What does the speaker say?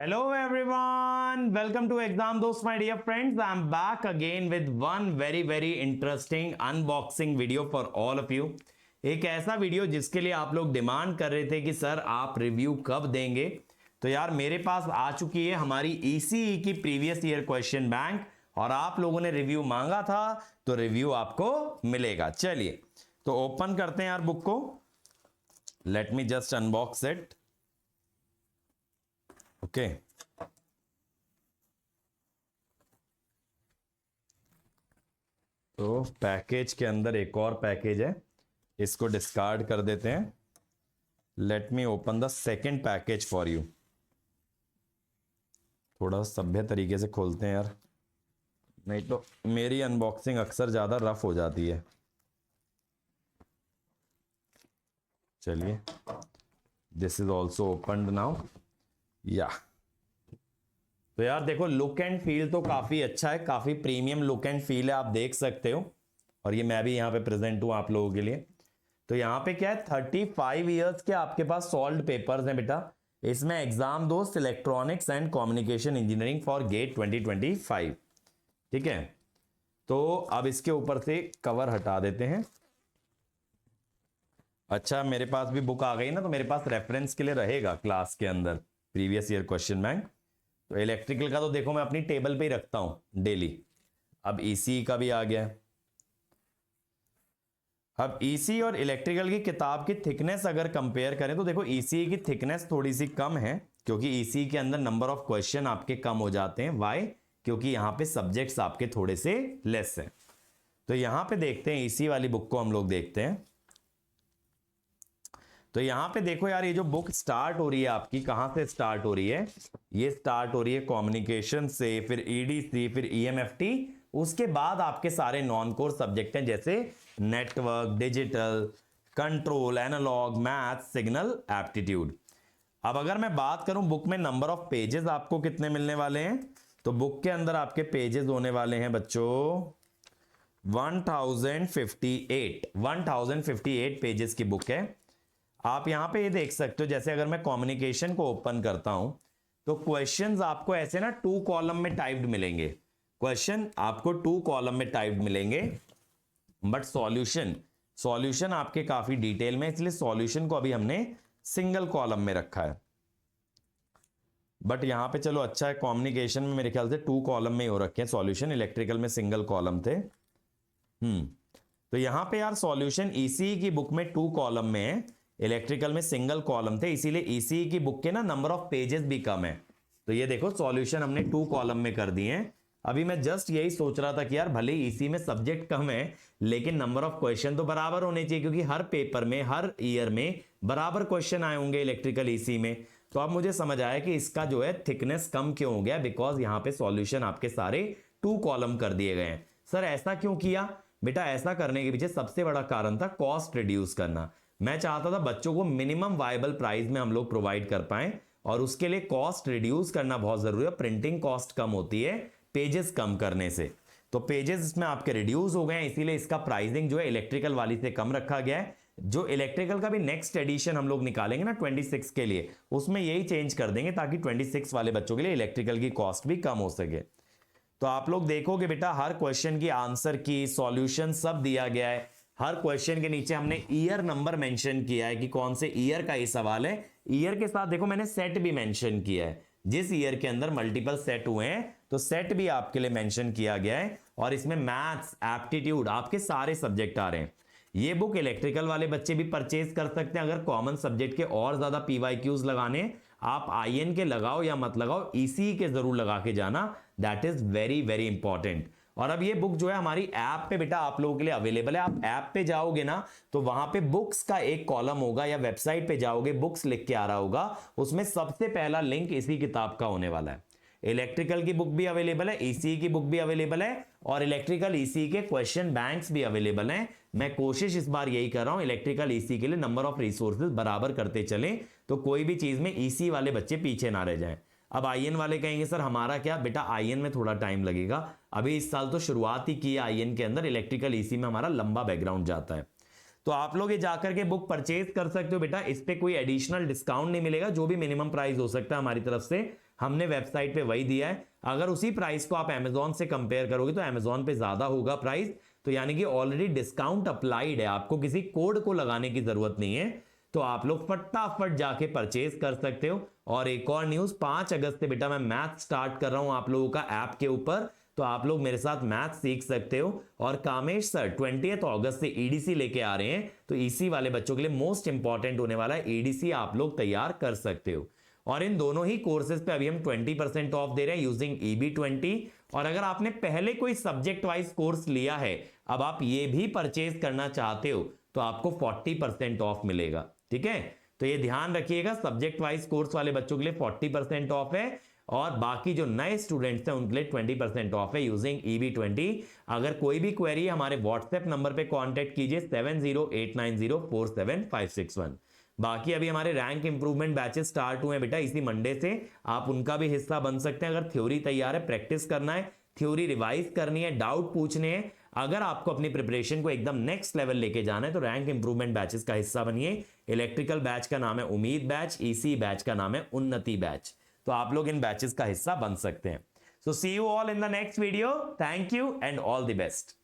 Hello everyone, welcome to Exam Dost my dear friends. I'm back again with one very interesting unboxing video for all of you. एक ऐसा video जिसके लिए आप लोग demand कर रहे थे कि सर आप रिव्यू कब देंगे। तो यार मेरे पास आ चुकी है हमारी ECE की प्रीवियस ईयर क्वेश्चन बैंक और आप लोगों ने रिव्यू मांगा था तो रिव्यू आपको मिलेगा। चलिए तो ओपन करते हैं यार बुक को। Let me just unbox it. Okay तो पैकेज के अंदर एक और पैकेज है, इसको डिस्कार्ड कर देते हैं। Let me open the second package for you. थोड़ा सभ्य तरीके से खोलते हैं यार, नहीं तो मेरी अनबॉक्सिंग अक्सर ज्यादा रफ हो जाती है। चलिए this is also opened now. या तो यार देखो लुक एंड फील तो काफी अच्छा है, काफी प्रीमियम लुक एंड फील है, आप देख सकते हो। और ये मैं भी यहां पे प्रेजेंट हूं आप लोगों के लिए। तो यहां पे क्या है, 35 इयर्स के आपके पास सॉल्व्ड पेपर्स हैं बेटा। इसमें एग्जाम दोस्त electronics and communication engineering for GATE 2025। ठीक है, तो अब इसके ऊपर से कवर हटा देते हैं। अच्छा मेरे पास भी बुक आ गई ना, तो मेरे पास रेफरेंस के लिए रहेगा क्लास के अंदर प्रीवियस ईयर क्वेश्चन बैंक। तो इलेक्ट्रिकल का तो देखो मैं अपनी टेबल पे ही रखता हूं डेली। अब ECE का भी आ गया। अब ECE और इलेक्ट्रिकल की किताब की थिकनेस अगर कंपेयर करें तो देखो ECE की थिकनेस थोड़ी सी कम है, क्योंकि ECE के अंदर नंबर ऑफ क्वेश्चन आपके कम हो जाते हैं। वाई? क्योंकि यहां पे सब्जेक्ट्स आपके थोड़े से लेस हैं। तो यहां पे देखते हैं ECE वाली बुक को हम लोग देखते हैं। तो यहां पे देखो यार, ये जो बुक स्टार्ट हो रही है आपकी, कहां से स्टार्ट हो रही है? ये स्टार्ट हो रही है कम्युनिकेशन से, फिर EDC, फिर EMFT। उसके बाद आपके सारे नॉन कोर सब्जेक्ट हैं, जैसे network, digital, control, analog, math, signal, aptitude. अब अगर मैं बात करूं बुक में नंबर ऑफ पेजेस आपको कितने मिलने वाले हैं, तो बुक के अंदर आपके पेजेस होने वाले हैं बच्चों 1058 पेजेस की बुक है। आप यहां पे ये देख सकते हो, जैसे अगर मैं कम्युनिकेशन को ओपन करता हूं तो क्वेश्चंस आपको ऐसे ना 2 कॉलम में टाइप्ड मिलेंगे। क्वेश्चन आपको 2 कॉलम में टाइप्ड मिलेंगे, बट सॉल्यूशन आपके काफी डिटेल में, इसलिए सॉल्यूशन को अभी हमने सिंगल कॉलम में रखा है। बट यहां पे चलो अच्छा है, कम्युनिकेशन में मेरे ख्याल से 2 कॉलम में ही हो रखे हैं सॉल्यूशन, इलेक्ट्रिकल में सिंगल कॉलम थे। तो यहां पे यार सॉल्यूशन ECE की बुक में 2 कॉलम में है, इलेक्ट्रिकल में सिंगल कॉलम थे, इसीलिए ECE की बुक के ना नंबर ऑफ पेजेस भी कम है। तो ये देखो सॉल्यूशन हमने 2 कॉलम में कर दिए हैं। अभी मैं जस्ट यही सोच रहा था कि यार भले ECE में सब्जेक्ट कम है, लेकिन नंबर ऑफ क्वेश्चन तो बराबर होने चाहिए, क्योंकि हर पेपर में हर ईयर में बराबर क्वेश्चन आए होंगे इलेक्ट्रिकल ECE में। तो अब मुझे समझ आया कि इसका जो है थिकनेस कम क्यों हो गया, बिकॉज यहां पे सॉल्यूशन आपके सारे 2 कॉलम कर दिए गए हैं। सर ऐसा क्यों किया? बेटा ऐसा करने के पीछे सबसे बड़ा कारण था कॉस्ट रिड्यूस करना। मैं चाहता था बच्चों को मिनिमम वायबल प्राइस में हम लोग प्रोवाइड कर पाएं, और उसके लिए कॉस्ट रिड्यूस करना बहुत जरूरी है। प्रिंटिंग कॉस्ट कम होती है पेजेस कम करने से, तो पेजेस इसमें आपके रिड्यूस हो गए हैं, इसीलिए इसका प्राइसिंग जो है इलेक्ट्रिकल वाली से कम रखा गया है। जो इलेक्ट्रिकल का भी नेक्स्ट एडिशन हम लोग निकालेंगे ना 26 के लिए, उसमें यही चेंज कर देंगे ताकि 26 वाले बच्चों के लिए इलेक्ट्रिकल की कॉस्ट भी कम हो सके। तो आप लोग देखोगे बेटा हर क्वेश्चन की आंसर की, सॉल्यूशन सब दिया गया है। हर क्वेश्चन के नीचे हमने ईयर नंबर मेंशन किया है कि कौन से ईयर का ये सवाल है। ईयर के साथ देखो मैंने सेट भी मेंशन किया है, जिस ईयर के अंदर मल्टीपल सेट हुए हैं तो सेट भी आपके लिए मेंशन किया गया है। और इसमें मैथ्स, एप्टीट्यूड, आपके सारे सब्जेक्ट आ रहे हैं। ये बुक इलेक्ट्रिकल वाले बच्चे भी परचेज कर सकते हैं। अगर कॉमन सब्जेक्ट के और ज्यादा PYQs लगाने, आप IN के लगाओ या मत लगाओ, ECE के जरूर लगा के जाना, दैट इज वेरी इंपॉर्टेंट। और अब ये बुक जो है हमारी ऐप पे बेटा आप लोगों के लिए अवेलेबल है। आप ऐप पे जाओगे ना तो वहां पे बुक्स का एक कॉलम होगा, या वेबसाइट पे जाओगे बुक्स लिख के आ रहा होगा, उसमें सबसे पहला लिंक इसी किताब का होने वाला है। इलेक्ट्रिकल की बुक भी अवेलेबल है, ECE की बुक भी अवेलेबल है, और इलेक्ट्रिकल ECE के क्वेश्चन बैंक्स भी अवेलेबल हैं। मैं कोशिश इस बार यही कर रहा हूं, इलेक्ट्रिकल ECE के लिए नंबर ऑफ रिसोर्सेज बराबर करते चलें, तो कोई भी चीज में ECE वाले बच्चे पीछे ना रह जाएं। अब IN वाले कहेंगे सर हमारा क्या, बेटा IN में थोड़ा टाइम लगेगा, अभी इस साल तो शुरुआत ही की है IN के अंदर, इलेक्ट्रिकल ECE में हमारा लंबा बैकग्राउंड जाता है। तो आप लोग ये जाकर के बुक परचेज कर सकते हो बेटा, इस पे कोई एडिशनल डिस्काउंट नहीं मिलेगा, जो भी मिनिमम प्राइस हो सकता है हमारी तरफ से हमने वेबसाइट पे वही दिया है। अगर उसी प्राइस को आप अमेजोन से कंपेयर करोगे तो अमेजोन पे ज्यादा होगा प्राइस, तो यानी कि ऑलरेडी डिस्काउंट अप्लाइड है, आपको किसी कोड को लगाने की जरूरत नहीं है। तो आप लोग फटाफट जाके परचेज कर सकते हो। और एक और न्यूज, 5 अगस्त से बेटा मैं मैथ स्टार्ट कर रहा हूं आप लोगों का ऐप के ऊपर, तो आप लोग मेरे साथ मैथ सीख सकते हो। और कामेश सर 20 अगस्त से ईडीसी लेके आ रहे हैं, तो ईसी वाले बच्चों के लिए मोस्ट इंपॉर्टेंट होने वाला है, ईडीसी आप लोग तैयार कर सकते हो। और इन दोनों ही कोर्सेज पे अभी हम 20% ऑफ दे रहे हैं यूजिंग EB20। और अगर आपने पहले कोई सब्जेक्ट वाइज कोर्स लिया है, अब आप ये भी परचेज करना चाहते हो, तो आपको 40% ऑफ मिलेगा। ठीक है, तो ये ध्यान रखिएगा, सब्जेक्ट वाइज कोर्स वाले बच्चों के लिए 40% ऑफ है, और बाकी जो नए स्टूडेंट्स हैं उनके लिए 20% ऑफ है यूजिंग EB20। अगर कोई भी क्वेरी है हमारे व्हाट्सएप नंबर पे कांटेक्ट कीजिए 7089047561। बाकी अभी हमारे रैंक इंप्रूवमेंट बैचेस स्टार्ट हुए हैं बेटा इसी मंडे से, आप उनका भी हिस्सा बन सकते हैं। अगर थ्योरी तैयार है, प्रैक्टिस करना है, थ्योरी रिवाइज करनी है, डाउट पूछने हैं, अगर आपको अपनी प्रिपरेशन को एकदम नेक्स्ट लेवल लेके जाना है, तो रैंक इंप्रूवमेंट बैचेस का हिस्सा बनिए। इलेक्ट्रिकल बैच का नाम है उम्मीद बैच, ईसी बैच का नाम है उन्नति बैच, तो आप लोग इन बैचेस का हिस्सा बन सकते हैं। So see you all in the next video, thank you and all the best.